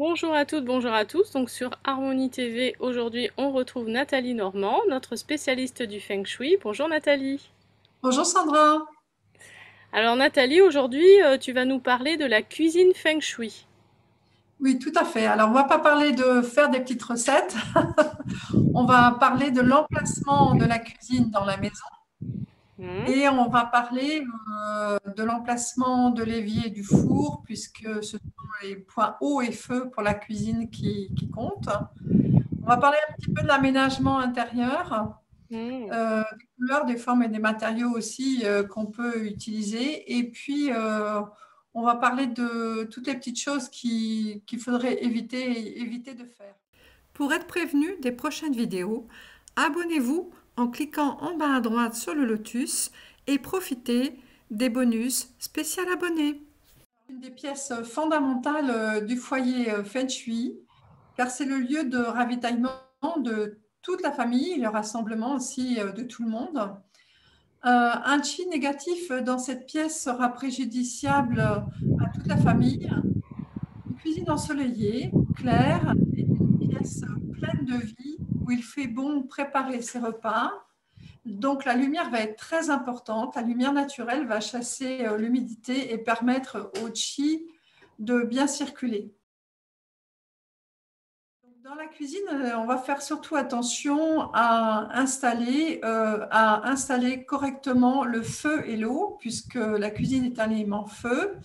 Bonjour à toutes, bonjour à tous. Donc sur Harmonie TV, aujourd'hui, on retrouve Nathalie Normand, notre spécialiste du Feng Shui. Bonjour Nathalie. Bonjour Sandra. Alors Nathalie, aujourd'hui, tu vas nous parler de la cuisine Feng Shui. Oui, tout à fait. Alors, on va pas parler de faire des petites recettes. On va parler de l'emplacement de la cuisine dans la maison Hmm. et on va parler de l'emplacement de l'évier et du four puisque ce sont les points haut et feu pour la cuisine qui comptent. On va parler un petit peu de l'aménagement intérieur, Hmm. des couleurs, des formes et des matériaux aussi qu'on peut utiliser. Et puis, on va parler de toutes les petites choses qu'il faudrait éviter de faire. Pour être prévenu des prochaines vidéos, abonnez-vous en cliquant en bas à droite sur le lotus et profitez des bonus spécial abonnés. Une des pièces fondamentales du foyer Feng Shui, car c'est le lieu de ravitaillement de toute la famille, le rassemblement aussi de tout le monde. Un chi négatif dans cette pièce sera préjudiciable à toute la famille. Une cuisine ensoleillée, claire, est une pièce pleine de vie où il fait bon préparer ses repas. Donc la lumière va être très importante. La lumière naturelle va chasser l'humidité et permettre au chi de bien circuler. Dans la cuisine, on va faire surtout attention à installer correctement le feu et l'eau, puisque la cuisine est un élément feu.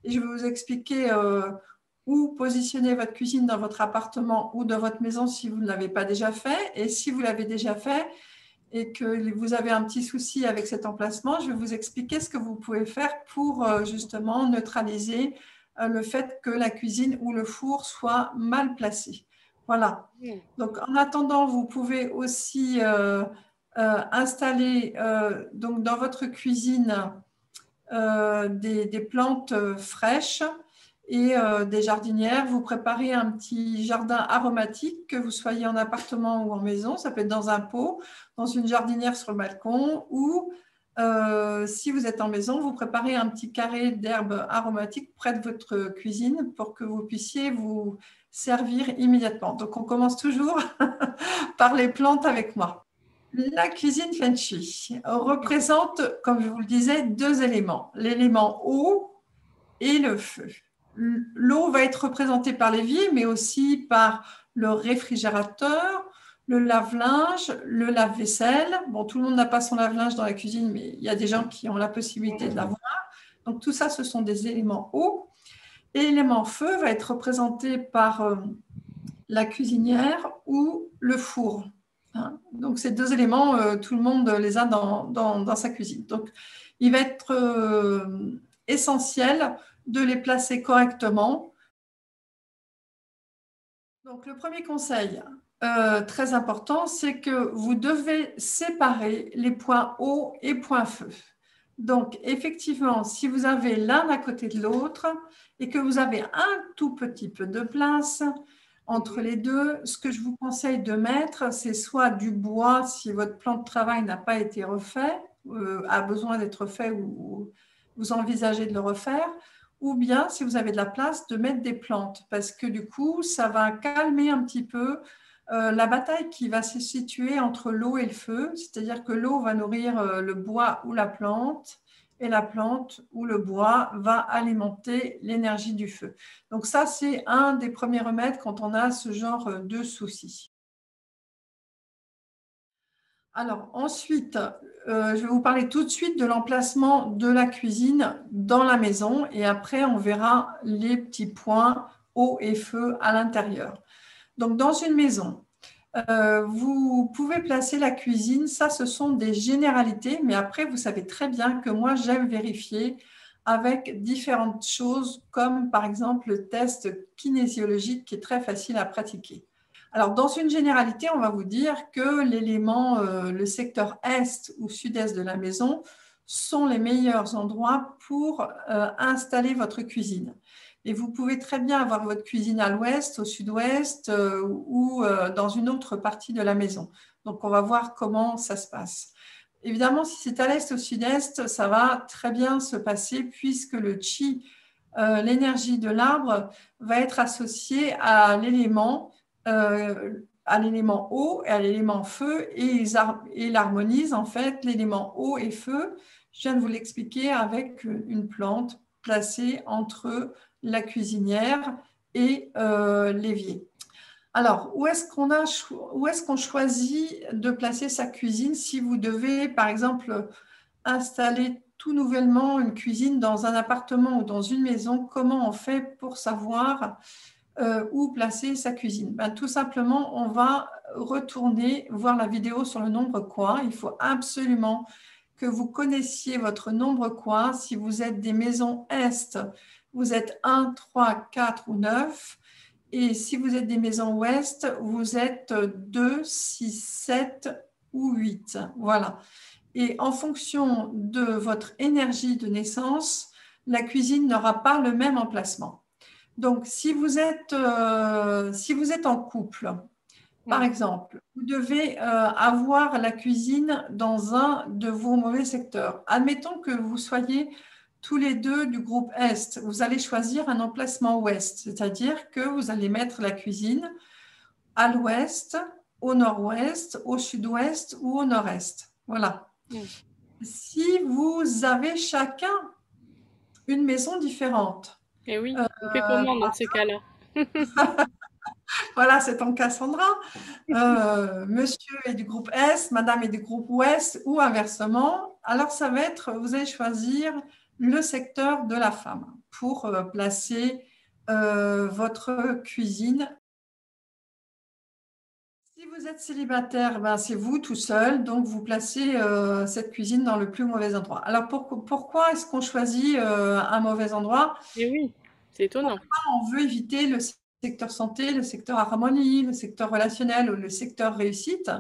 Et je vais vous expliquer où positionner votre cuisine dans votre appartement ou dans votre maison si vous ne l'avez pas déjà fait. Et si vous l'avez déjà fait et que vous avez un petit souci avec cet emplacement, je vais vous expliquer ce que vous pouvez faire pour justement neutraliser le fait que la cuisine ou le four soit mal placé. Voilà. Donc, en attendant, vous pouvez aussi installer donc dans votre cuisine des plantes fraîches et des jardinières. Vous préparez un petit jardin aromatique, que vous soyez en appartement ou en maison. Ça peut être dans un pot, dans une jardinière sur le balcon ou si vous êtes en maison, vous préparez un petit carré d'herbes aromatiques près de votre cuisine pour que vous puissiez vous servir immédiatement. Donc, on commence toujours par les plantes avec moi. La cuisine Feng Shui représente, comme je vous le disais, deux éléments, l'élément eau et le feu. L'eau va être représentée par l'évier, mais aussi par le réfrigérateur, le lave-linge, le lave-vaisselle. Bon, tout le monde n'a pas son lave-linge dans la cuisine, mais il y a des gens qui ont la possibilité de l'avoir. Donc, tout ça, ce sont des éléments eau. Et l'élément feu va être représenté par la cuisinière ou le four. Hein. Donc, ces deux éléments, tout le monde les a dans sa cuisine. Donc, il va être essentiel de les placer correctement. Donc, le premier conseil très important, c'est que vous devez séparer les points eau et points feu. Donc, effectivement, si vous avez l'un à côté de l'autre et que vous avez un tout petit peu de place entre les deux, ce que je vous conseille de mettre, c'est soit du bois si votre plan de travail n'a pas été refait, a besoin d'être fait ou vous envisagez de le refaire, ou bien, si vous avez de la place, de mettre des plantes, parce que du coup, ça va calmer un petit peu la bataille qui va se situer entre l'eau et le feu, c'est-à-dire que l'eau va nourrir le bois ou la plante, et la plante ou le bois va alimenter l'énergie du feu. Donc ça, c'est un des premiers remèdes quand on a ce genre de soucis. Alors ensuite, je vais vous parler tout de suite de l'emplacement de la cuisine dans la maison et après on verra les petits points eau et feu à l'intérieur. Donc dans une maison, vous pouvez placer la cuisine, ça ce sont des généralités, mais après vous savez très bien que moi j'aime vérifier avec différentes choses comme par exemple le test kinésiologique qui est très facile à pratiquer. Alors, dans une généralité, on va vous dire que l'élément, le secteur est ou sud-est de la maison sont les meilleurs endroits pour installer votre cuisine. Et vous pouvez très bien avoir votre cuisine à l'ouest, au sud-ouest ou dans une autre partie de la maison. Donc, on va voir comment ça se passe. Évidemment, si c'est à l'est ou au sud-est, ça va très bien se passer puisque le chi l'énergie de l'arbre va être associée à l'élément eau et à l'élément feu, et il harmonise en fait l'élément eau et feu. Je viens de vous l'expliquer avec une plante placée entre la cuisinière et l'évier. Alors, où est-ce qu'on choisit de placer sa cuisine si vous devez, par exemple, installer tout nouvellement une cuisine dans un appartement ou dans une maison? Comment on fait pour savoir où placer sa cuisine? Ben, tout simplement, on va retourner voir la vidéo sur le nombre quoi. Il faut absolument que vous connaissiez votre nombre quoi. Si vous êtes des maisons Est, vous êtes 1, 3, 4 ou 9. Et si vous êtes des maisons ouest, vous êtes 2, 6, 7 ou 8. Voilà. Et en fonction de votre énergie de naissance, la cuisine n'aura pas le même emplacement. Donc, si vous êtes en couple, par exemple, vous devez avoir la cuisine dans un de vos mauvais secteurs. Admettons que vous soyez tous les deux du groupe Est. Vous allez choisir un emplacement ouest, c'est-à-dire que vous allez mettre la cuisine à l'ouest, au nord-ouest, au sud-ouest ou au nord-est. Voilà. Si vous avez chacun une maison différente. Et oui, on fait comment dans ces cas-là? Voilà, c'est ton cas, Sandra. Monsieur est du groupe Est, madame est du groupe Ouest ou inversement. Alors, ça va être, vous allez choisir le secteur de la femme pour placer votre cuisine. Si vous êtes célibataire, ben, c'est vous tout seul, donc vous placez cette cuisine dans le plus mauvais endroit. Alors, pourquoi est-ce qu'on choisit un mauvais endroit? Et oui, c'est étonnant. On veut éviter le secteur santé, le secteur harmonie, le secteur relationnel ou le secteur réussite?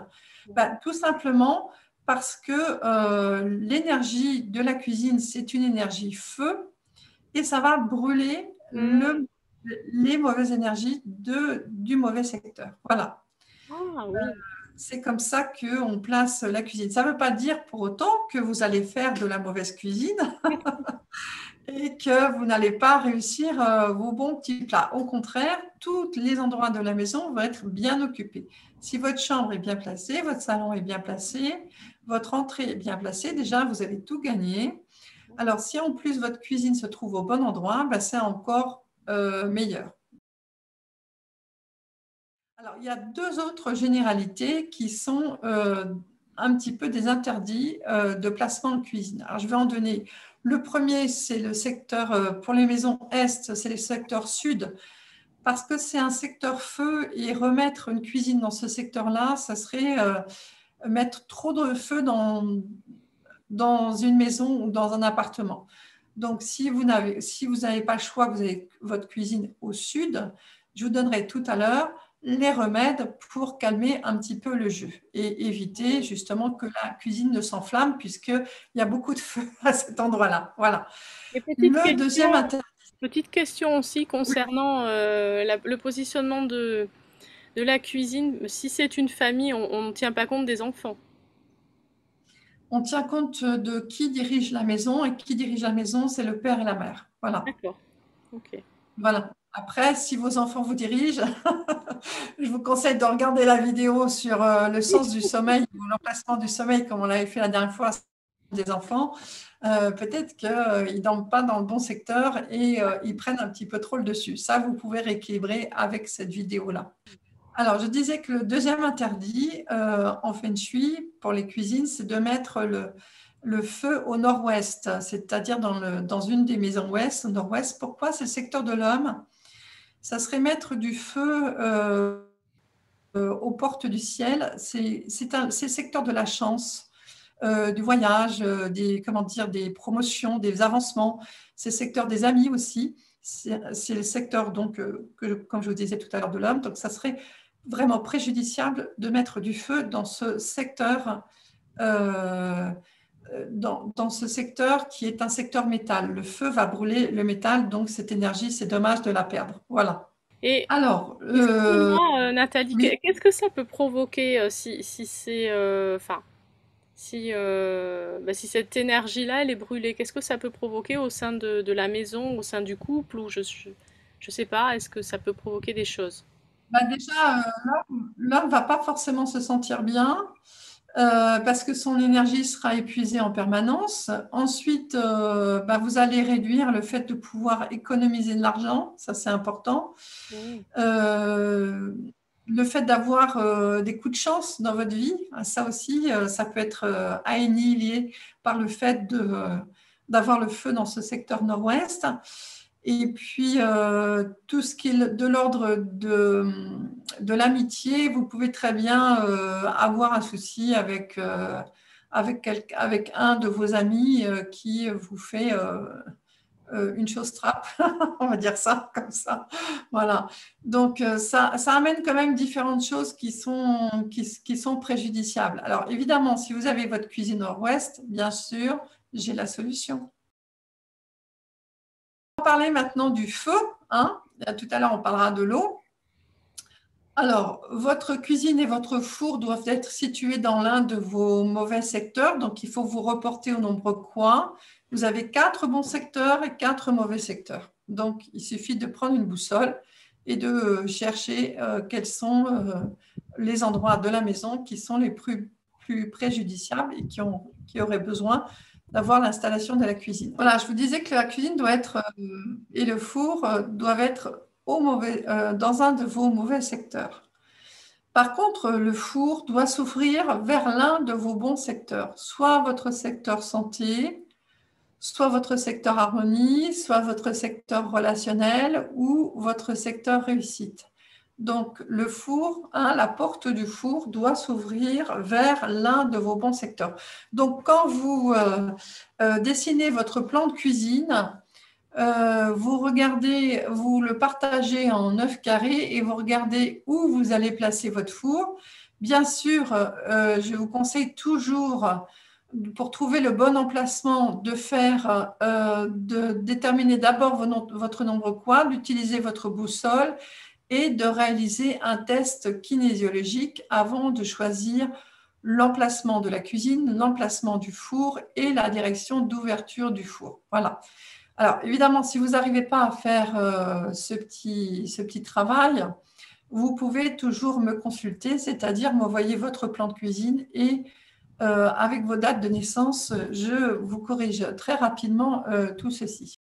Ben, tout simplement parce que l'énergie de la cuisine, c'est une énergie feu et ça va brûler les mauvaises énergies du mauvais secteur. Voilà. Ah oui. C'est comme ça qu'on place la cuisine. Ça ne veut pas dire pour autant que vous allez faire de la mauvaise cuisine et que vous n'allez pas réussir vos bons petits plats. Au contraire, tous les endroits de la maison vont être bien occupés. Si votre chambre est bien placée, votre salon est bien placé, votre entrée est bien placée, déjà, vous avez tout gagné. Alors, si en plus votre cuisine se trouve au bon endroit, ben, c'est encore meilleur. Alors, il y a deux autres généralités qui sont un petit peu des interdits de placement en cuisine. Alors, je vais en donner. Le premier, c'est le secteur, pour les maisons Est, c'est le secteur Sud, parce que c'est un secteur feu et remettre une cuisine dans ce secteur-là, ça serait mettre trop de feu dans une maison ou dans un appartement. Donc, si vous n'avez pas le choix, vous avez votre cuisine au Sud, je vous donnerai tout à l'heure les remèdes pour calmer un petit peu le jeu et éviter justement que la cuisine ne s'enflamme puisqu'il y a beaucoup de feu à cet endroit-là. Voilà. Et Le deuxième petite question aussi concernant le positionnement de la cuisine. Si c'est une famille, on ne tient pas compte des enfants. On tient compte de qui dirige la maison et qui dirige la maison, c'est le père et la mère. Voilà. D'accord. Ok. Voilà. Après, si vos enfants vous dirigent, je vous conseille de regarder la vidéo sur le sens du sommeil ou l'emplacement du sommeil, comme on l'avait fait la dernière fois des enfants. Peut-être qu'ils ne dorment pas dans le bon secteur et ils prennent un petit peu trop le dessus. Ça, vous pouvez rééquilibrer avec cette vidéo-là. Alors, je disais que le deuxième interdit en Feng Shui pour les cuisines, c'est de mettre le feu au nord-ouest, c'est-à-dire dans une des maisons ouest, au nord-ouest. Pourquoi? C'est le secteur de l'homme. Ça serait mettre du feu aux portes du ciel. C'est le secteur de la chance, du voyage, des promotions, des avancements. C'est le secteur des amis aussi. C'est le secteur, donc, comme je vous disais tout à l'heure, de l'homme. Donc, ça serait vraiment préjudiciable de mettre du feu dans ce secteur, dans ce secteur qui est un secteur métal. Le feu va brûler le métal, donc cette énergie, c'est dommage de la perdre. Voilà. Et Alors, excuse-moi, Nathalie, oui, qu'est-ce que ça peut provoquer si c'est, enfin, si cette énergie-là, elle est brûlée, qu'est-ce que ça peut provoquer au sein de la maison, au sein du couple, ou je sais pas, est-ce que ça peut provoquer des choses? Bah déjà, l'homme va pas forcément se sentir bien parce que son énergie sera épuisée en permanence. Ensuite, bah, vous allez réduire le fait de pouvoir économiser de l'argent, ça c'est important. Mm. Euh, le fait d'avoir des coups de chance dans votre vie, ça aussi, ça peut être annihilé par le fait d'avoir le feu dans ce secteur nord-ouest. Et puis, tout ce qui est de l'ordre de l'amitié, vous pouvez très bien avoir un souci avec un de vos amis qui vous fait une chose trappe, on va dire ça comme ça. Voilà. Donc, ça amène quand même différentes choses qui sont préjudiciables. Alors, évidemment, si vous avez votre cuisine nord-ouest, bien sûr, j'ai la solution. On va parler maintenant du feu. Hein. Tout à l'heure, on parlera de l'eau. Alors, votre cuisine et votre four doivent être situés dans l'un de vos mauvais secteurs, donc il faut vous reporter au nombre coins. Vous avez 4 bons secteurs et 4 mauvais secteurs. Donc, il suffit de prendre une boussole et de chercher quels sont les endroits de la maison qui sont les plus préjudiciables et qui auraient besoin d'avoir l'installation de la cuisine. Voilà, je vous disais que la cuisine doit être et le four doivent être dans un de vos mauvais secteurs. Par contre, le four doit s'ouvrir vers l'un de vos bons secteurs, soit votre secteur santé, soit votre secteur harmonie, soit votre secteur relationnel ou votre secteur réussite. Donc, le four, hein, la porte du four doit s'ouvrir vers l'un de vos bons secteurs. Donc, quand vous dessinez votre plan de cuisine, vous regardez, vous le partagez en 9 carrés et vous regardez où vous allez placer votre four. Bien sûr, je vous conseille toujours, pour trouver le bon emplacement, de déterminer d'abord votre nombre quoi, d'utiliser votre boussole et de réaliser un test kinésiologique avant de choisir l'emplacement de la cuisine, l'emplacement du four et la direction d'ouverture du four. Voilà. Alors, évidemment, si vous n'arrivez pas à faire ce petit travail, vous pouvez toujours me consulter, c'est-à-dire m'envoyer votre plan de cuisine et avec vos dates de naissance, je vous corrige très rapidement tout ceci.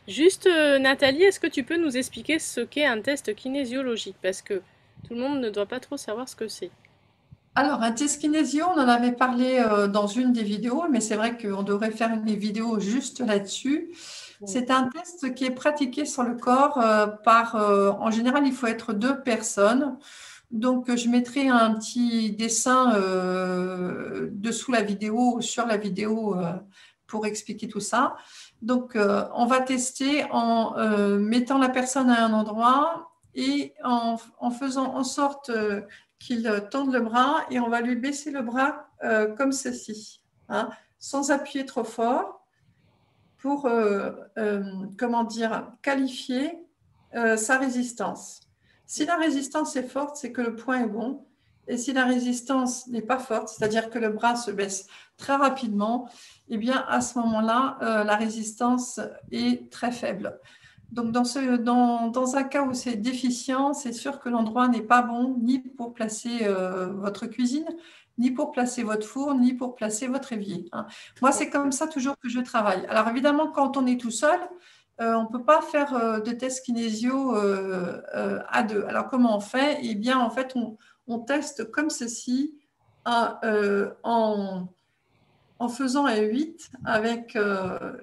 Juste, Nathalie, est-ce que tu peux nous expliquer ce qu'est un test kinésiologique? Parce que tout le monde ne doit pas trop savoir ce que c'est. Alors, un test kinésio, on en avait parlé dans une des vidéos, mais c'est vrai qu'on devrait faire une vidéo juste là-dessus. C'est un test qui est pratiqué sur le corps en général, il faut être 2 personnes. Donc, je mettrai un petit dessin dessous la vidéo, sur la vidéo, pour expliquer tout ça. Donc, on va tester en mettant la personne à un endroit et en faisant en sorte qu'il tende le bras et on va lui baisser le bras comme ceci, hein, sans appuyer trop fort pour, comment dire, qualifier sa résistance. Si la résistance est forte, c'est que le point est bon. Et si la résistance n'est pas forte, c'est-à-dire que le bras se baisse très rapidement, eh bien, à ce moment-là, la résistance est très faible. Donc, dans un cas où c'est déficient, c'est sûr que l'endroit n'est pas bon ni pour placer votre cuisine, ni pour placer votre four, ni pour placer votre évier. Hein. Moi, c'est comme ça toujours que je travaille. Alors, évidemment, quand on est tout seul, on ne peut pas faire de test kinésio à 2. Alors, comment on fait? Eh bien, en fait, on teste comme ceci en faisant un 8 avec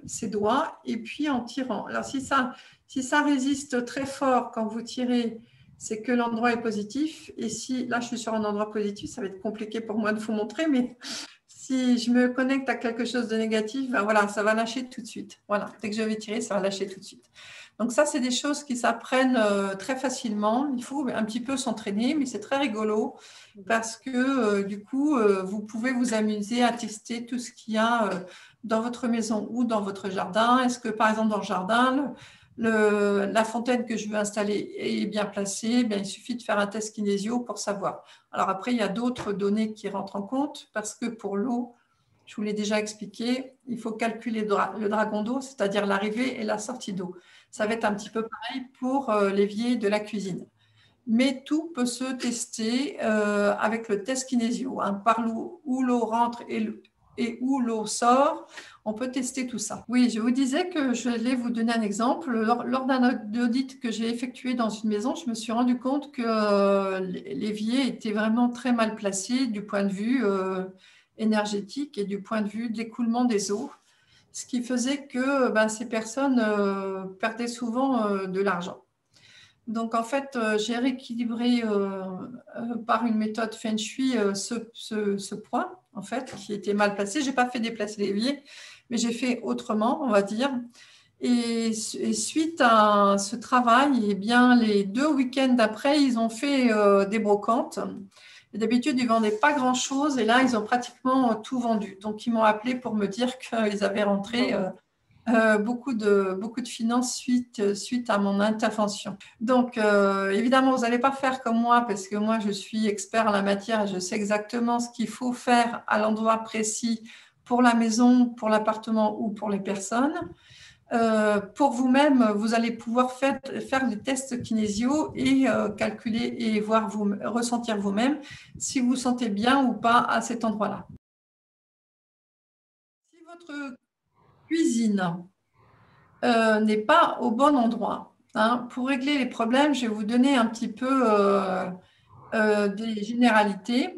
ses doigts et puis en tirant. Alors, si ça résiste très fort quand vous tirez, c'est que l'endroit est positif. Et si, là, je suis sur un endroit positif, ça va être compliqué pour moi de vous montrer, mais si je me connecte à quelque chose de négatif, ben voilà, ça va lâcher tout de suite. Voilà, dès que je vais tirer, ça va lâcher tout de suite. Donc ça, c'est des choses qui s'apprennent très facilement. Il faut un petit peu s'entraîner, mais c'est très rigolo parce que du coup, vous pouvez vous amuser à tester tout ce qu'il y a dans votre maison ou dans votre jardin. Est-ce que, par exemple, dans le jardin, la fontaine que je veux installer est bien placée, il suffit de faire un test kinésio pour savoir. Alors après, il y a d'autres données qui rentrent en compte parce que pour l'eau, je vous l'ai déjà expliqué, il faut calculer le dragon d'eau, c'est-à-dire l'arrivée et la sortie d'eau. Ça va être un petit peu pareil pour l'évier de la cuisine. Mais tout peut se tester avec le test kinésio. Par où l'eau rentre et où l'eau sort, on peut tester tout ça. Oui, je vous disais que je vais vous donner un exemple. Lors d'un audit que j'ai effectué dans une maison, je me suis rendu compte que l'évier était vraiment très mal placé du point de vue énergétique et du point de vue de l'écoulement des eaux, ce qui faisait que ces personnes perdaient souvent de l'argent. Donc, en fait, j'ai rééquilibré par une méthode Feng Shui ce point, en fait, qui était mal placé. Je n'ai pas fait déplacer l'évier, mais j'ai fait autrement, on va dire. Et suite à ce travail, eh bien, les 2 week-ends d'après, ils ont fait des brocantes. D'habitude, ils ne vendaient pas grand-chose et là, ils ont pratiquement tout vendu. Donc, ils m'ont appelé pour me dire qu'ils avaient rentré beaucoup de finances suite à mon intervention. Donc, évidemment, vous n'allez pas faire comme moi parce que moi, je suis expert en la matière et je sais exactement ce qu'il faut faire à l'endroit précis pour la maison, pour l'appartement ou pour les personnes. Pour vous-même, vous allez pouvoir faire des tests kinésio et calculer et ressentir vous-même si vous vous sentez bien ou pas à cet endroit-là. Si votre cuisine n'est pas au bon endroit, pour régler les problèmes, je vais vous donner un petit peu des généralités.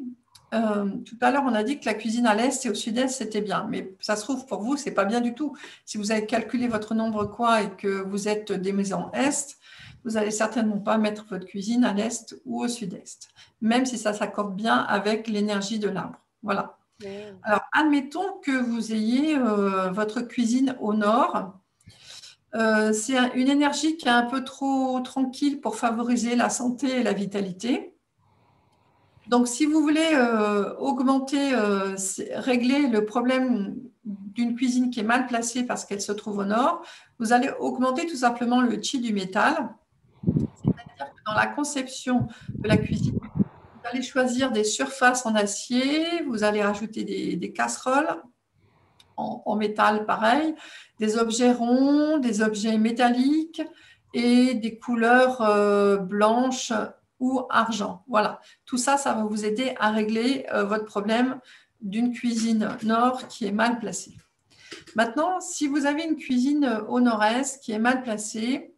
Tout à l'heure, on a dit que la cuisine à l'est et au sud-est, c'était bien. Mais ça se trouve, pour vous, ce n'est pas bien du tout. Si vous avez calculé votre nombre quoi et que vous êtes des maisons est, vous n'allez certainement pas mettre votre cuisine à l'est ou au sud-est, même si ça s'accorde bien avec l'énergie de l'arbre. Voilà. Alors, admettons que vous ayez votre cuisine au nord. C'est une énergie qui est un peu trop tranquille pour favoriser la santé et la vitalité. Donc, si vous voulez régler le problème d'une cuisine qui est mal placée parce qu'elle se trouve au nord, vous allez augmenter tout simplement le chi du métal. C'est-à-dire que dans la conception de la cuisine, vous allez choisir des surfaces en acier, vous allez rajouter des casseroles en métal pareil, des objets ronds, des objets métalliques et des couleurs blanches ou argent. Voilà, tout ça, ça va vous aider à régler votre problème d'une cuisine nord qui est mal placée. Maintenant, si vous avez une cuisine au nord-est qui est mal placée,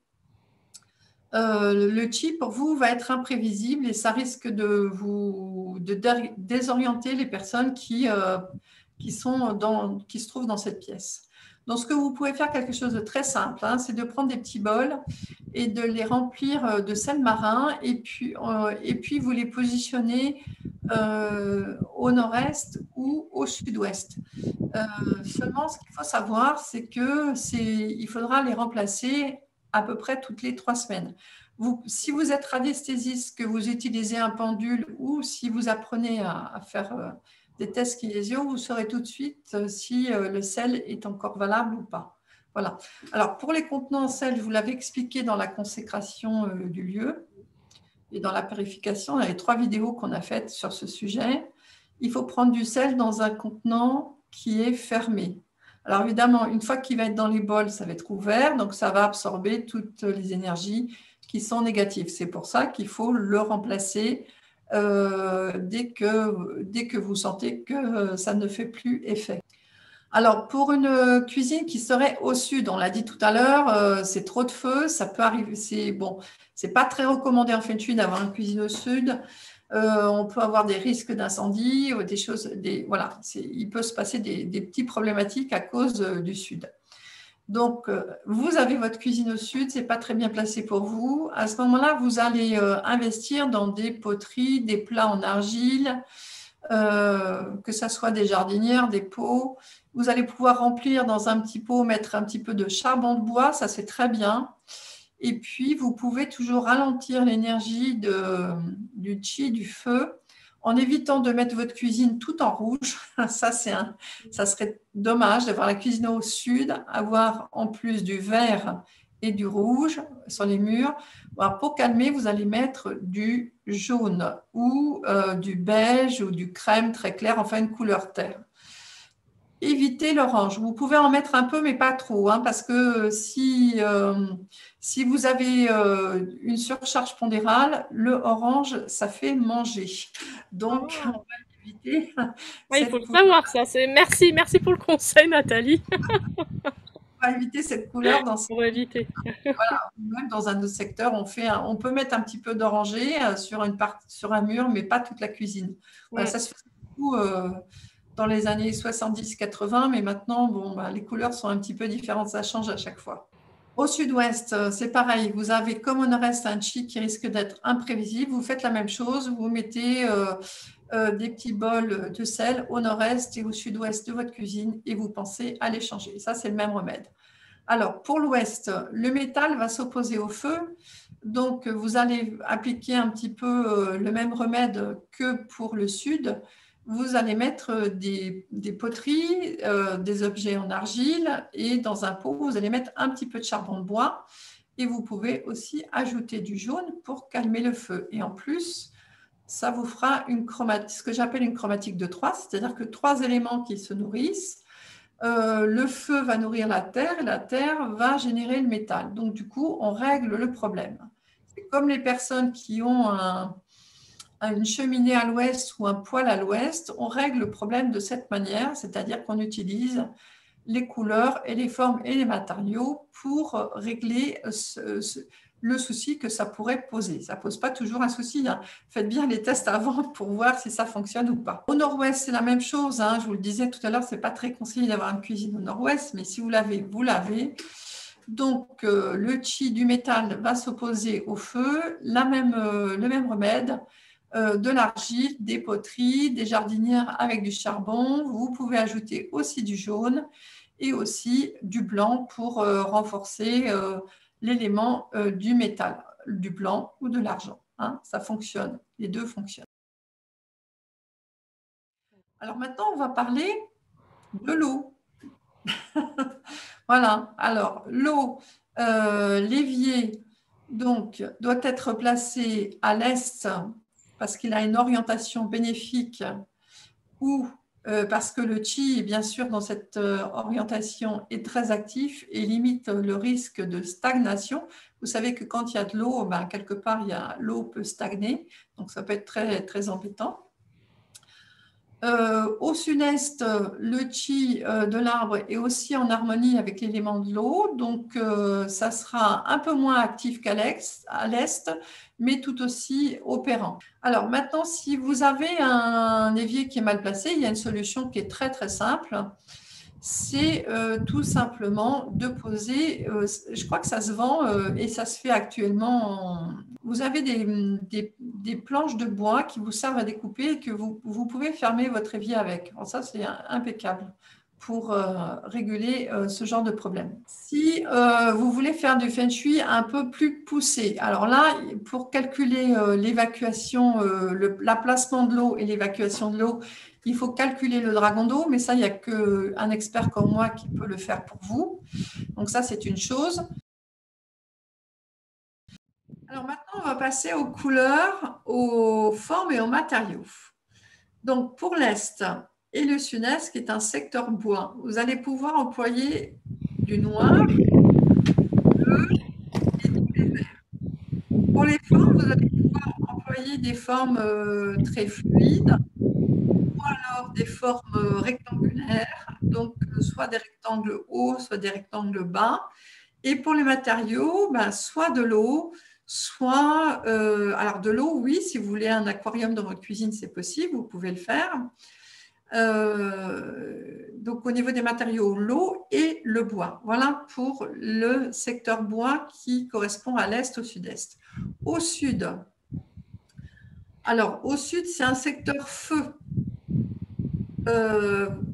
le chi pour vous va être imprévisible et ça risque de désorienter les personnes qui se trouvent dans cette pièce. Donc, ce que vous pouvez faire, quelque chose de très simple, c'est de prendre des petits bols et de les remplir de sel marin et puis vous les positionnez au nord-est ou au sud-ouest. Seulement, ce qu'il faut savoir, c'est qu'il faudra les remplacer à peu près toutes les 3 semaines. Si vous êtes radiesthésiste, que vous utilisez un pendule ou si vous apprenez à faire des tests kinésio, vous saurez tout de suite si le sel est encore valable ou pas. Voilà. Alors, pour les contenants en sel, je vous l'avais expliqué dans la consécration du lieu et dans la purification. Il y a 3 vidéos qu'on a faites sur ce sujet. Il faut prendre du sel dans un contenant qui est fermé. Alors, évidemment, une fois qu'il va être dans les bols, ça va être ouvert, donc ça va absorber toutes les énergies qui sont négatives. C'est pour ça qu'il faut le remplacer dès que vous sentez que ça ne fait plus effet. Alors, pour une cuisine qui serait au sud, on l'a dit tout à l'heure, c'est trop de feu, ça peut arriver, c'est pas très recommandé en Feng Shui d'avoir une cuisine au sud. On peut avoir des risques d'incendie, des choses, voilà, il peut se passer des petites problématiques à cause du sud. Donc, vous avez votre cuisine au sud, ce n'est pas très bien placé pour vous. À ce moment-là, vous allez investir dans des poteries, des plats en argile, que ce soit des jardinières, des pots. Vous allez pouvoir remplir dans un petit pot, mettre un petit peu de charbon de bois, ça c'est très bien. Et puis, vous pouvez toujours ralentir l'énergie du chi, du feu, en évitant de mettre votre cuisine tout en rouge. Ça serait dommage d'avoir la cuisine au sud, avoir en plus du vert et du rouge sur les murs. Alors, pour calmer, vous allez mettre du jaune ou du beige ou du crème très clair, enfin une couleur terre. Évitez l'orange. Vous pouvez en mettre un peu, mais pas trop, hein, parce que si vous avez une surcharge pondérale, le orange, ça fait manger. Donc, on Ah. va éviter Ouais, il faut cette le couleur. savoir, ça. Merci, merci pour le conseil, Nathalie. On va éviter cette couleur Pour éviter. même dans un autre secteur. On peut mettre un petit peu d'oranger sur un mur, mais pas toute la cuisine. Voilà, Mm. ça se fait beaucoup dans les années 70-80, mais maintenant, bon, bah, les couleurs sont un petit peu différentes, ça change à chaque fois. Au sud-ouest, c'est pareil. Vous avez comme au nord-est un chi qui risque d'être imprévisible. Vous faites la même chose. Vous mettez des petits bols de sel au nord-est et au sud-ouest de votre cuisine et vous pensez à les changer. Ça, c'est le même remède. Alors, pour l'ouest, le métal va s'opposer au feu. Donc, vous allez appliquer un petit peu le même remède que pour le sud. Vous allez mettre des poteries, des objets en argile et dans un pot, vous allez mettre un petit peu de charbon de bois et vous pouvez aussi ajouter du jaune pour calmer le feu. Et en plus, ça vous fera ce que j'appelle une chromatique de 3, c'est-à-dire que 3 éléments qui se nourrissent. Le feu va nourrir la terre et la terre va générer le métal. Donc, du coup, on règle le problème. C'est comme les personnes qui ont une cheminée à l'ouest ou un poêle à l'ouest, on règle le problème de cette manière, c'est-à-dire qu'on utilise les couleurs et les formes et les matériaux pour régler le souci que ça pourrait poser. Ça ne pose pas toujours un souci, hein. Faites bien les tests avant pour voir si ça fonctionne ou pas. Au nord-ouest, c'est la même chose, hein. Je vous le disais tout à l'heure, ce n'est pas très conseillé d'avoir une cuisine au nord-ouest, mais si vous l'avez, vous l'avez. Donc, le chi du métal va s'opposer au feu, le même remède, de l'argile, des poteries, des jardinières avec du charbon. Vous pouvez ajouter aussi du jaune et aussi du blanc pour renforcer l'élément du métal, du blanc ou de l'argent, hein. Ça fonctionne, les deux fonctionnent. Alors maintenant, on va parler de l'eau. Voilà, alors l'eau, l'évier, donc, doit être placé à l'est parce qu'il a une orientation bénéfique ou parce que le chi, bien sûr, dans cette orientation est très actif et limite le risque de stagnation. Vous savez que quand il y a de l'eau, ben, quelque part, l'eau peut stagner, donc ça peut être très, très embêtant. Au sud-est, le chi de l'arbre est aussi en harmonie avec l'élément de l'eau, donc ça sera un peu moins actif qu'à l'est, mais tout aussi opérant. Alors maintenant, si vous avez un évier qui est mal placé, il y a une solution qui est très très simple. C'est tout simplement de poser, je crois que ça se vend et ça se fait actuellement. Vous avez des planches de bois qui vous servent à découper et que vous pouvez fermer votre évier avec. Alors ça, c'est impeccable pour réguler ce genre de problème. Si vous voulez faire du feng shui un peu plus poussé, alors là, pour calculer l'évacuation, l'emplacement de l'eau et l'évacuation de l'eau, il faut calculer le dragon d'eau, mais ça, il n'y a qu'un expert comme moi qui peut le faire pour vous. Donc ça, c'est une chose. Alors maintenant, on va passer aux couleurs, aux formes et aux matériaux. Donc pour l'Est et le Sud-Est, qui est un secteur bois, vous allez pouvoir employer du noir, bleu et du vert. Pour les formes, vous allez pouvoir employer des formes très fluides, ou alors des formes rectangulaires, donc soit des rectangles hauts, soit des rectangles bas. Et pour les matériaux, ben, soit de l'eau, soit… alors de l'eau, oui, si vous voulez un aquarium dans votre cuisine, c'est possible, vous pouvez le faire. Donc au niveau des matériaux, l'eau et le bois. Voilà pour le secteur bois qui correspond à l'est, au sud-est. Au sud, alors au sud, c'est un secteur feu.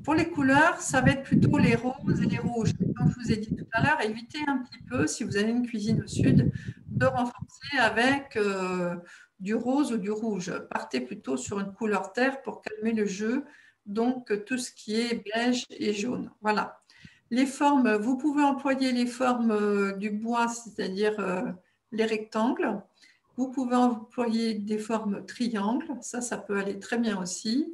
Pour les couleurs, ça va être plutôt les roses et les rouges. Comme je vous ai dit tout à l'heure, évitez un petit peu, si vous avez une cuisine au sud, de renforcer avec du rose ou du rouge. Partez plutôt sur une couleur terre pour calmer le jeu, donc tout ce qui est beige et jaune. Voilà. Les formes, vous pouvez employer les formes du bois, c'est-à-dire les rectangles. Vous pouvez employer des formes triangles, ça peut aller très bien aussi.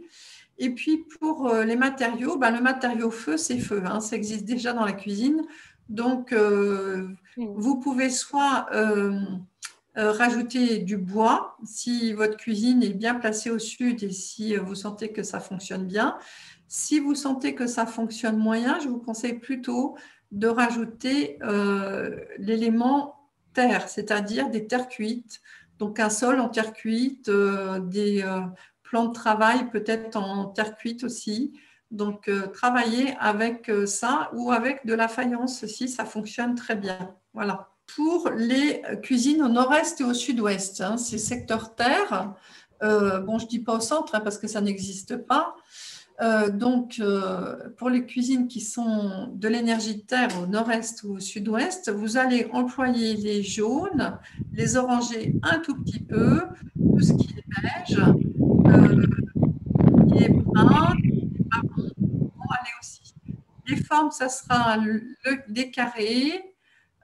Et puis pour les matériaux, ben, le matériau feu, c'est feu, hein, ça existe déjà dans la cuisine. Donc vous pouvez soit rajouter du bois si votre cuisine est bien placée au sud et si vous sentez que ça fonctionne bien. Si vous sentez que ça fonctionne moyen, je vous conseille plutôt de rajouter l'élément terre, c'est-à-dire des terres cuites. Donc un sol en terre cuite, des plans de travail peut-être en terre cuite aussi. Donc travailler avec ça ou avec de la faïence aussi, ça fonctionne très bien. Voilà. Pour les cuisines au nord-est et au sud-ouest, hein, c'est secteur terre. Bon, je ne dis pas au centre hein, parce que ça n'existe pas. Donc, pour les cuisines qui sont de l'énergie de terre au nord-est ou au sud-ouest, vous allez employer les jaunes, les orangés un tout petit peu, tout ce qui est beige, qui est brun, marron, vont aller aussi. Les formes, ça sera des carrés,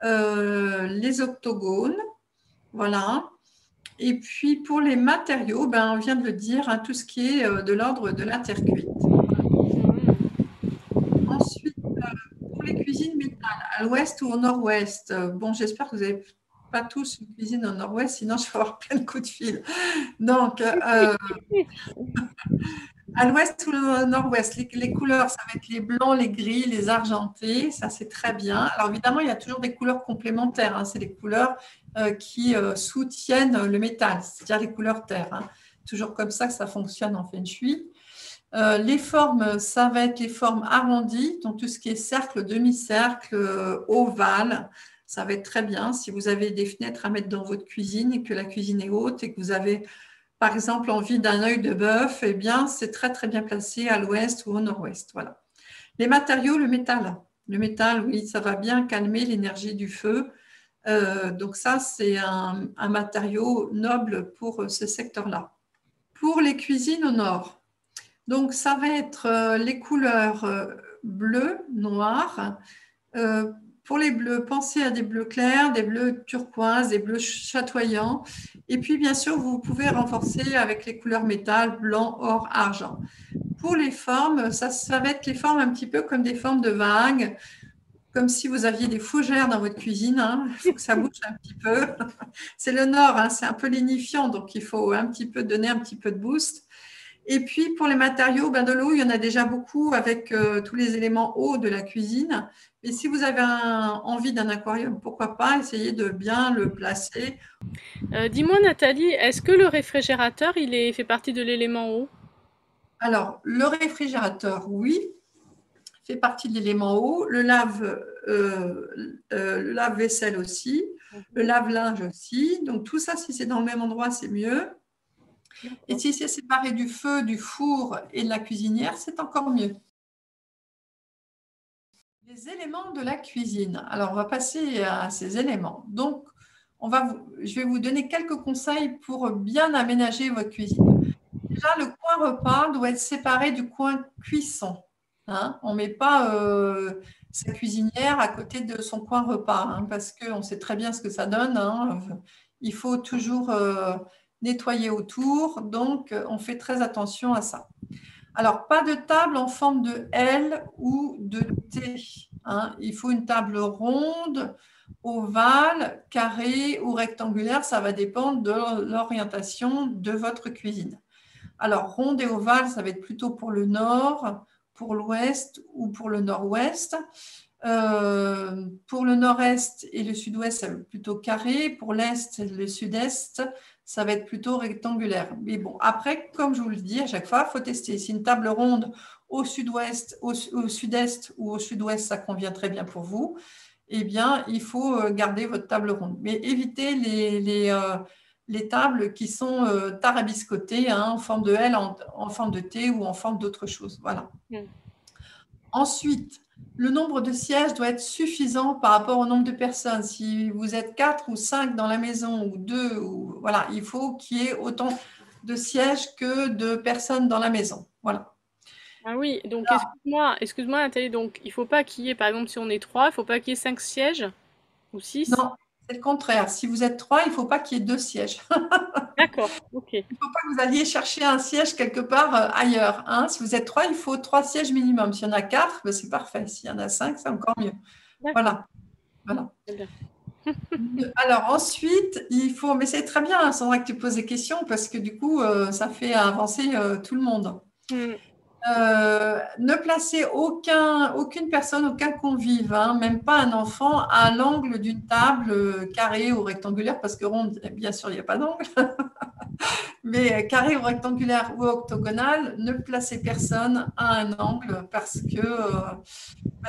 les octogones, voilà. Et puis pour les matériaux, ben, on vient de le dire, hein, tout ce qui est de l'ordre de la terre cuite. Ensuite, pour les cuisines métal, à l'ouest ou au nord-ouest, bon, j'espère que vous n'avez pas tous une cuisine au nord-ouest, sinon je vais avoir plein de coups de fil. Donc, à l'ouest ou au nord-ouest, les couleurs, ça va être les blancs, les gris, les argentés, ça c'est très bien. Alors évidemment, il y a toujours des couleurs complémentaires, hein, c'est les couleurs qui soutiennent le métal, c'est-à-dire les couleurs terre. Hein. Toujours comme ça que ça fonctionne en Feng Shui. Les formes, ça va être les formes arrondies, donc tout ce qui est cercle, demi-cercle, ovale, ça va être très bien. Si vous avez des fenêtres à mettre dans votre cuisine et que la cuisine est haute et que vous avez, par exemple, envie d'un œil de bœuf, eh bien, c'est très, très bien placé à l'ouest ou au nord-ouest. Voilà. Les matériaux, le métal. Le métal, oui, ça va bien calmer l'énergie du feu. Donc ça, c'est un matériau noble pour ce secteur-là. Pour les cuisines au nord, donc, ça va être les couleurs bleu, noir. Pour les bleus, pensez à des bleus clairs, des bleus turquoise, des bleus chatoyants. Et puis, bien sûr, vous pouvez renforcer avec les couleurs métal, blanc, or, argent. Pour les formes, ça va être les formes un petit peu comme des formes de vagues, comme si vous aviez des fougères dans votre cuisine. Hein. Il faut que ça bouge un petit peu. C'est le nord, hein, c'est un peu lénifiant, donc il faut un petit peu donner un petit peu de boost. Et puis, pour les matériaux, ben de l'eau, il y en a déjà beaucoup avec tous les éléments eau de la cuisine. Et si vous avez envie d'un aquarium, pourquoi pas essayer de bien le placer. Dis-moi, Nathalie, est-ce que le réfrigérateur, fait partie de l'élément eau? Alors, le réfrigérateur, oui, fait partie de l'élément eau. Le lave-vaisselle aussi. Le lave-linge aussi. Donc, tout ça, si c'est dans le même endroit, c'est mieux. Et si c'est séparé du feu, du four et de la cuisinière, c'est encore mieux. Les éléments de la cuisine. Alors, on va passer à ces éléments. Donc, je vais vous donner quelques conseils pour bien aménager votre cuisine. Déjà, le coin repas doit être séparé du coin cuisson. Hein. On ne met pas sa cuisinière à côté de son coin repas hein, parce qu'on sait très bien ce que ça donne. Hein. Il faut toujours nettoyer autour. Donc, on fait très attention à ça. Alors, pas de table en forme de L ou de T. Hein. Il faut une table ronde, ovale, carrée ou rectangulaire. Ça va dépendre de l'orientation de votre cuisine. Alors, ronde et ovale, ça va être plutôt pour le nord, pour l'ouest ou pour le nord-ouest. Pour le nord-est et le sud-ouest, ça va être plutôt carré. Pour l'est et le sud-est, ça va être plutôt rectangulaire. Mais bon, après, comme je vous le dis à chaque fois, il faut tester. Si une table ronde au sud-ouest, au sud-est ou au sud-ouest, ça convient très bien pour vous, eh bien, il faut garder votre table ronde. Mais évitez les tables qui sont tarabiscotées hein, en forme de L, en forme de T ou en forme d'autre chose. Voilà. Ensuite, le nombre de sièges doit être suffisant par rapport au nombre de personnes. Si vous êtes 4 ou 5 dans la maison ou 2, voilà, il faut qu'il y ait autant de sièges que de personnes dans la maison. Voilà. Ah oui, donc excuse-moi Nathalie, donc il faut pas qu'il y ait, par exemple, si on est 3, il faut pas qu'il y ait 5 sièges ou 6. Non, c'est le contraire. Si vous êtes 3, il ne faut pas qu'il y ait 2 sièges. D'accord, ok. Il ne faut pas que vous alliez chercher un siège quelque part ailleurs, hein. Si vous êtes 3, il faut 3 sièges minimum. S'il y en a 4, ben, c'est parfait. S'il y en a 5, c'est encore mieux. D'accord, Voilà. Voilà. très bien. Alors ensuite, il faut, mais c'est très bien, hein, Sandra, que tu poses des questions parce que du coup, ça fait avancer tout le monde. Hmm. Ne placez aucune personne, aucun convive, hein, même pas un enfant, à l'angle d'une table carrée ou rectangulaire, parce que ronde, bien sûr, il n'y a pas d'angle, mais carré ou rectangulaire ou octogonal, ne placez personne à un angle parce que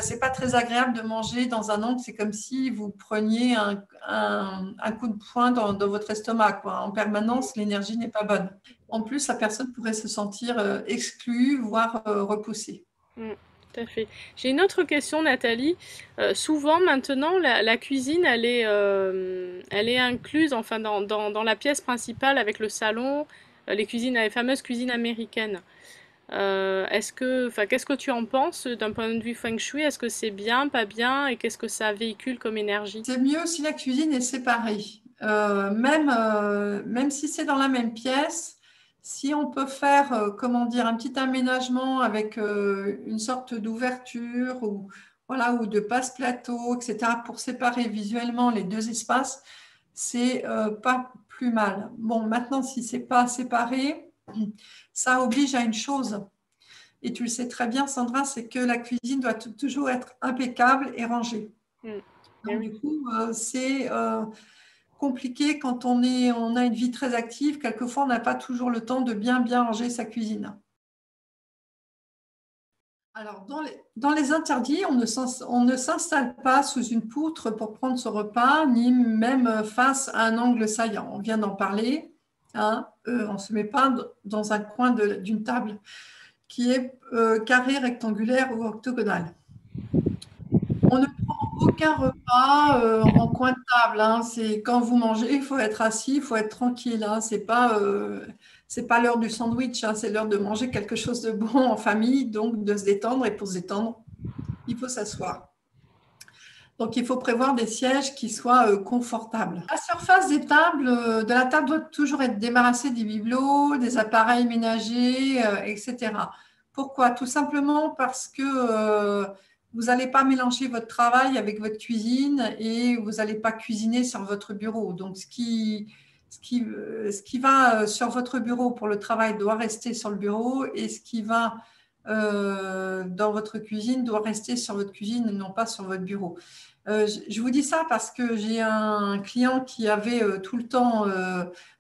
c'est pas très agréable de manger dans un angle. C'est comme si vous preniez un coup de poing dans votre estomac, quoi. En permanence, l'énergie n'est pas bonne. En plus, la personne pourrait se sentir exclue, voire repoussée. Mm, tout à fait. J'ai une autre question, Nathalie. Souvent, maintenant, la cuisine, elle est incluse, enfin, dans la pièce principale avec le salon, les fameuses cuisines américaines. Enfin, qu'est-ce que tu en penses d'un point de vue feng shui? Est-ce que c'est bien, pas bien, et qu'est-ce que ça véhicule comme énergie? C'est mieux si la cuisine est séparée. Même si c'est dans la même pièce, si on peut faire, comment dire, un petit aménagement avec une sorte d'ouverture ou, voilà, ou de passe-plateau, etc., pour séparer visuellement les deux espaces, c'est pas plus mal. Bon, maintenant, si c'est pas séparé, ça oblige à une chose. Et tu le sais très bien, Sandra, c'est que la cuisine doit toujours être impeccable et rangée. Mm. Eh Donc, oui. du coup, c'est compliqué quand on a une vie très active. Quelquefois, on n'a pas toujours le temps de bien ranger sa cuisine. Alors, dans les interdits, on ne s'installe pas sous une poutre pour prendre son repas, ni même face à un angle saillant. On vient d'en parler, hein. On ne se met pas dans un coin d'une table qui est carré, rectangulaire ou octogonale. On ne prend aucun repas en coin de table, hein. C'est quand vous mangez, il faut être assis, il faut être tranquille, hein. C'est pas l'heure du sandwich, hein. C'est l'heure de manger quelque chose de bon en famille, donc de se détendre. Et pour se détendre, il faut s'asseoir. Donc, il faut prévoir des sièges qui soient confortables. La surface de la table doit toujours être débarrassée des bibelots, des appareils ménagers, etc. Pourquoi? Tout simplement parce que vous n'allez pas mélanger votre travail avec votre cuisine et vous n'allez pas cuisiner sur votre bureau. Donc, ce qui va sur votre bureau pour le travail doit rester sur le bureau et ce qui va dans votre cuisine doit rester sur votre cuisine et non pas sur votre bureau. Je vous dis ça parce que j'ai un client qui avait tout le temps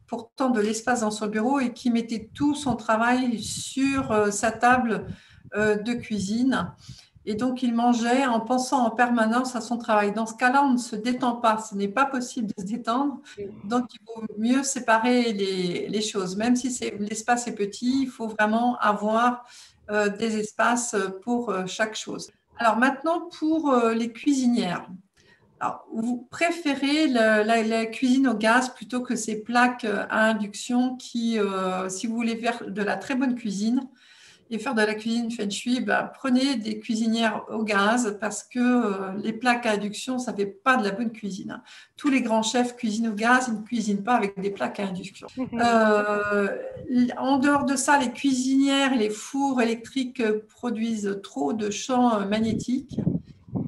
pourtant de l'espace dans son bureau et qui mettait tout son travail sur sa table de cuisine. Et donc, il mangeait en pensant en permanence à son travail. Dans ce cas-là, on ne se détend pas. Ce n'est pas possible de se détendre. Donc, il vaut mieux séparer les choses. Même si l'espace est petit, il faut vraiment avoir des espaces pour chaque chose. Alors maintenant, pour les cuisinières. Alors, vous préférez la cuisine au gaz plutôt que ces plaques à induction qui, si vous voulez faire de la très bonne cuisine et faire de la cuisine feng shui, prenez des cuisinières au gaz parce que les plaques à induction, ça ne fait pas de la bonne cuisine. Tous les grands chefs cuisinent au gaz, ils ne cuisinent pas avec des plaques à induction. En dehors de ça, les cuisinières et les fours électriques produisent trop de champs magnétiques.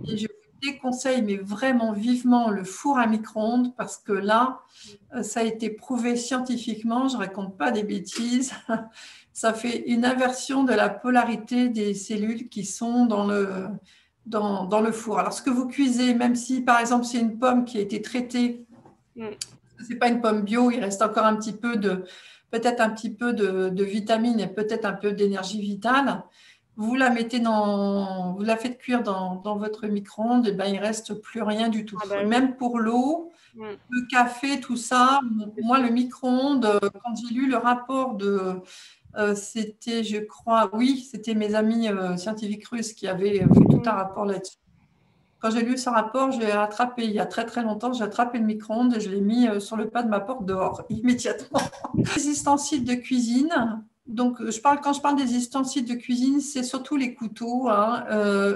Et je vous déconseille, mais vraiment vivement, le four à micro-ondes parce que là, ça a été prouvé scientifiquement, je ne raconte pas des bêtises. Ça fait une inversion de la polarité des cellules qui sont dans le four. Alors, ce que vous cuisez, même si, par exemple, c'est une pomme qui a été traitée, ce n'est pas une pomme bio, il reste encore peut-être un petit peu de vitamines et peut-être un peu d'énergie vitale. Vous la vous la faites cuire dans votre micro-ondes, et ben, il ne reste plus rien du tout. Ah bah oui. Même pour l'eau, le café, tout ça, moi, le micro-ondes, quand j'ai lu le rapport c'était, je crois, oui, c'était mes amis scientifiques russes qui avaient fait tout un rapport là-dessus. Quand j'ai lu ce rapport, j'ai attrapé, il y a très très longtemps, j'ai attrapé le micro-ondes et je l'ai mis sur le pas de ma porte dehors, immédiatement. Les ustensiles de cuisine, Donc, quand je parle des ustensiles de cuisine, c'est surtout les couteaux, hein.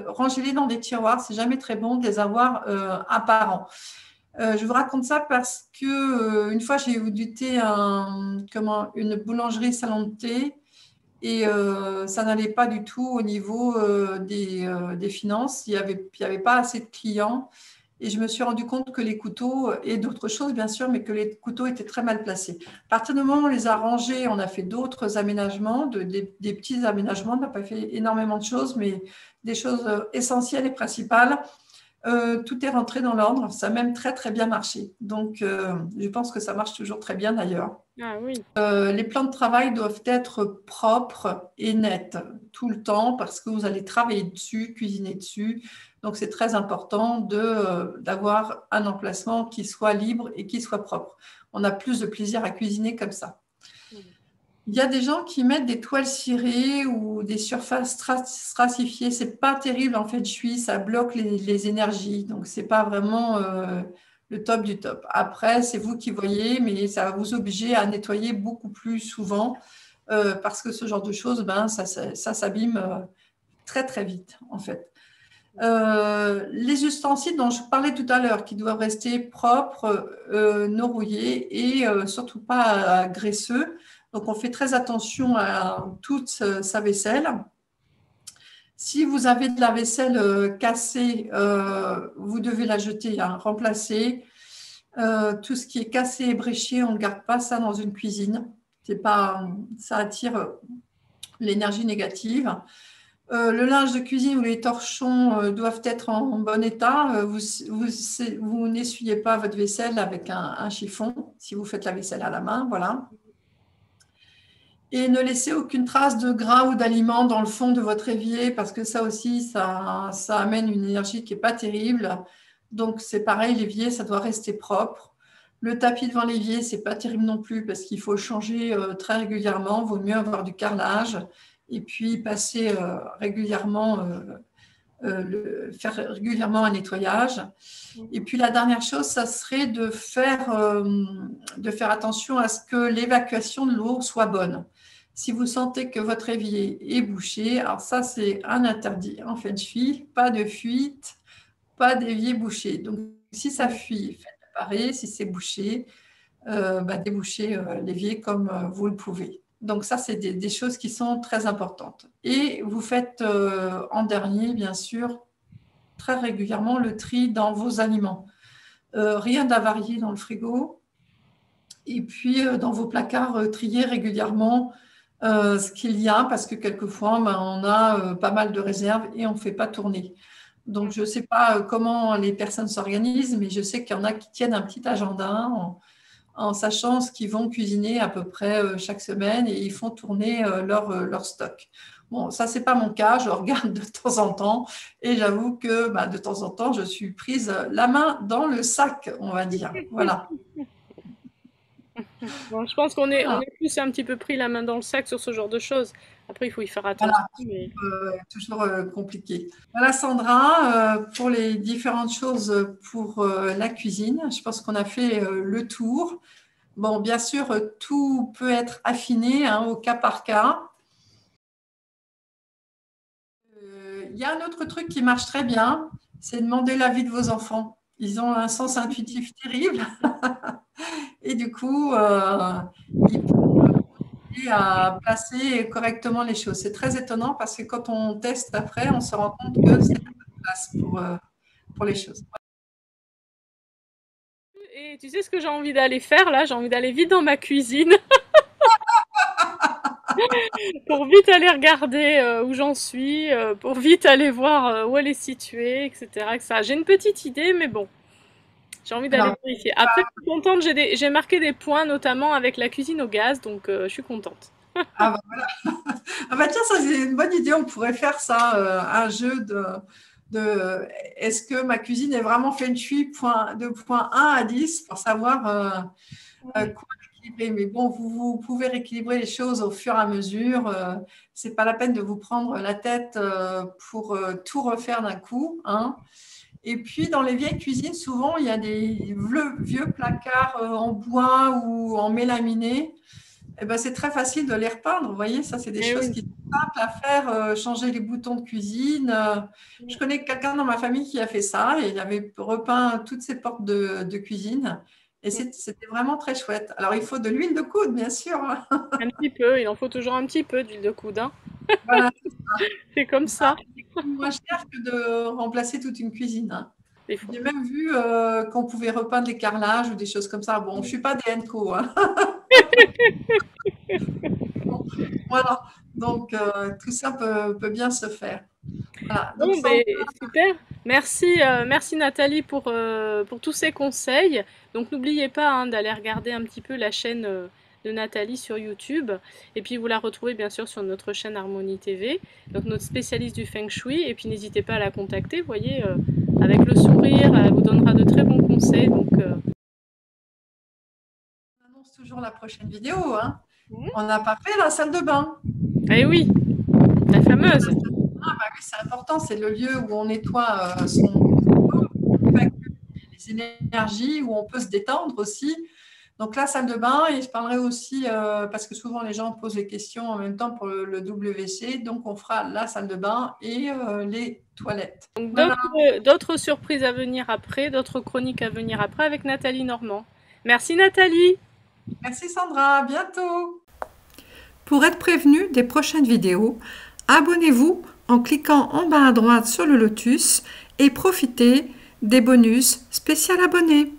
Rangez-les dans des tiroirs, c'est jamais très bon de les avoir un par an. Je vous raconte ça parce que une fois, j'ai goûté une boulangerie salon de thé et ça n'allait pas du tout au niveau des finances. Il y avait pas assez de clients. Et je me suis rendu compte que les couteaux, et d'autres choses bien sûr, mais que les couteaux étaient très mal placés. À partir du moment où on les a rangés, on a fait d'autres aménagements, des petits aménagements, on n'a pas fait énormément de choses, mais des choses essentielles et principales. Tout est rentré dans l'ordre, ça a même très très bien marché. Donc je pense que ça marche toujours très bien d'ailleurs. Ah oui. Les plans de travail doivent être propres et nets tout le temps parce que vous allez travailler dessus, cuisiner dessus. Donc, c'est très important d'avoir un emplacement qui soit libre et qui soit propre. On a plus de plaisir à cuisiner comme ça. Il y a des gens qui mettent des toiles cirées ou des surfaces stratifiées. C'est pas terrible en fait, ça bloque les énergies. Donc, c'est pas vraiment le top du top. Après, c'est vous qui voyez, mais ça va vous obliger à nettoyer beaucoup plus souvent parce que ce genre de choses, ça s'abîme très très vite en fait. Les ustensiles dont je parlais tout à l'heure, qui doivent rester propres, non rouillés et surtout pas graisseux. Donc, on fait très attention à toute sa vaisselle. Si vous avez de la vaisselle cassée, vous devez la jeter, hein, remplacer. Tout ce qui est cassé et bréché, on ne garde pas ça dans une cuisine. Ça attire l'énergie négative. Le linge de cuisine ou les torchons doivent être en bon état. Vous n'essuyez pas votre vaisselle avec un chiffon si vous faites la vaisselle à la main, voilà. Et ne laissez aucune trace de gras ou d'aliments dans le fond de votre évier parce que ça aussi, ça amène une énergie qui n'est pas terrible. Donc, c'est pareil, l'évier, ça doit rester propre. Le tapis devant l'évier, ce n'est pas terrible non plus parce qu'il faut changer très régulièrement. Il vaut mieux avoir du carrelage et puis passer régulièrement, faire régulièrement un nettoyage. Et puis la dernière chose, ça serait de faire attention à ce que l'évacuation de l'eau soit bonne. Si vous sentez que votre évier est bouché, alors ça c'est un interdit en feng shui, pas de fuite, pas d'évier bouché. Donc si ça fuit, faites-le pareil. Si c'est bouché, débouchez l'évier comme vous le pouvez. Donc ça, c'est des choses qui sont très importantes. Et vous faites en dernier, bien sûr, très régulièrement le tri dans vos aliments. Rien d'avarié dans le frigo. Et puis, dans vos placards, triez régulièrement ce qu'il y a, parce que quelquefois, on a pas mal de réserves et on ne fait pas tourner. Donc, je ne sais pas comment les personnes s'organisent, mais je sais qu'il y en a qui tiennent un petit agenda en sachant ce qu'ils vont cuisiner à peu près chaque semaine et ils font tourner leur stock. Bon, ça, ce n'est pas mon cas, je regarde de temps en temps et j'avoue que de temps en temps, je suis prise la main dans le sac, on va dire. Voilà. Bon, je pense qu'on est, Voilà. on est plus un petit peu pris la main dans le sac sur ce genre de choses. Après, il faut y faire attention. Voilà, toujours compliqué. Voilà Sandra, pour les différentes choses pour la cuisine. Je pense qu'on a fait le tour. Bon, bien sûr, tout peut être affiné hein, au cas par cas. Il y a un autre truc qui marche très bien, c'est demander l'avis de vos enfants. Ils ont un sens intuitif terrible et du coup, ils peuvent aider à placer correctement les choses. C'est très étonnant parce que quand on teste après, on se rend compte que c'est la bonne place pour les choses. Et tu sais ce que j'ai envie d'aller faire là? J'ai envie d'aller vite dans ma cuisine pour vite aller regarder où j'en suis, pour vite aller voir où elle est située, etc., etc. J'ai une petite idée, mais bon, j'ai envie d'aller Alors, vérifier. Après, je suis contente, j'ai marqué des points, notamment avec la cuisine au gaz, donc je suis contente. ah, voilà. Ah bah tiens, ça c'est une bonne idée, on pourrait faire ça, un jeu de est-ce que ma cuisine est vraiment feng shui de point 1 à 10 pour savoir quoi équilibrer. Mais bon, vous pouvez rééquilibrer les choses au fur et à mesure. C'est pas la peine de vous prendre la tête pour tout refaire d'un coup, hein. Et puis, dans les vieilles cuisines, souvent, il y a des vieux placards en bois ou en mélaminé. eh ben, c'est très facile de les repeindre. Vous voyez, ça, c'est des Eh choses oui. qui sont simples à faire. Changer les boutons de cuisine. Je connais quelqu'un dans ma famille qui a fait ça et il avait repeint toutes ses portes de cuisine. Et c'était vraiment très chouette. Alors, il faut de l'huile de coude, bien sûr, hein. Un petit peu, il en faut toujours un petit peu d'huile de coude, hein. Voilà, C'est comme c'est ça. ça, C'est moins cher que de remplacer toute une cuisine, hein. des fois. J'ai même vu qu'on pouvait repeindre les carrelages ou des choses comme ça. Bon, je ne suis pas des Henco, hein. Voilà. Donc, tout ça peut bien se faire. Voilà. Donc, Bon, ben, super. Merci, merci Nathalie pour tous ces conseils. Donc n'oubliez pas hein, d'aller regarder un petit peu la chaîne de Nathalie sur YouTube. Et puis vous la retrouvez bien sûr sur notre chaîne Harmonie TV, donc notre spécialiste du Feng Shui. Et puis n'hésitez pas à la contacter, vous voyez, avec le sourire, elle vous donnera de très bons conseils. Donc, on annonce toujours la prochaine vidéo, hein. On n'a pas fait la salle de bain. eh oui, la fameuse. Ah, bah oui, c'est important, c'est le lieu où on nettoie son corps, où on évacue les énergies, où on peut se détendre aussi. Donc la salle de bain, et je parlerai aussi, parce que souvent les gens posent des questions en même temps pour le WC, donc on fera la salle de bain et les toilettes. Donc Voilà. d'autres surprises à venir après, d'autres chroniques à venir après avec Nathalie Normand. Merci Nathalie. Merci Sandra, à bientôt. Pour être prévenu des prochaines vidéos, abonnez-vous en cliquant en bas à droite sur le lotus et profitez des bonus spécial abonnés.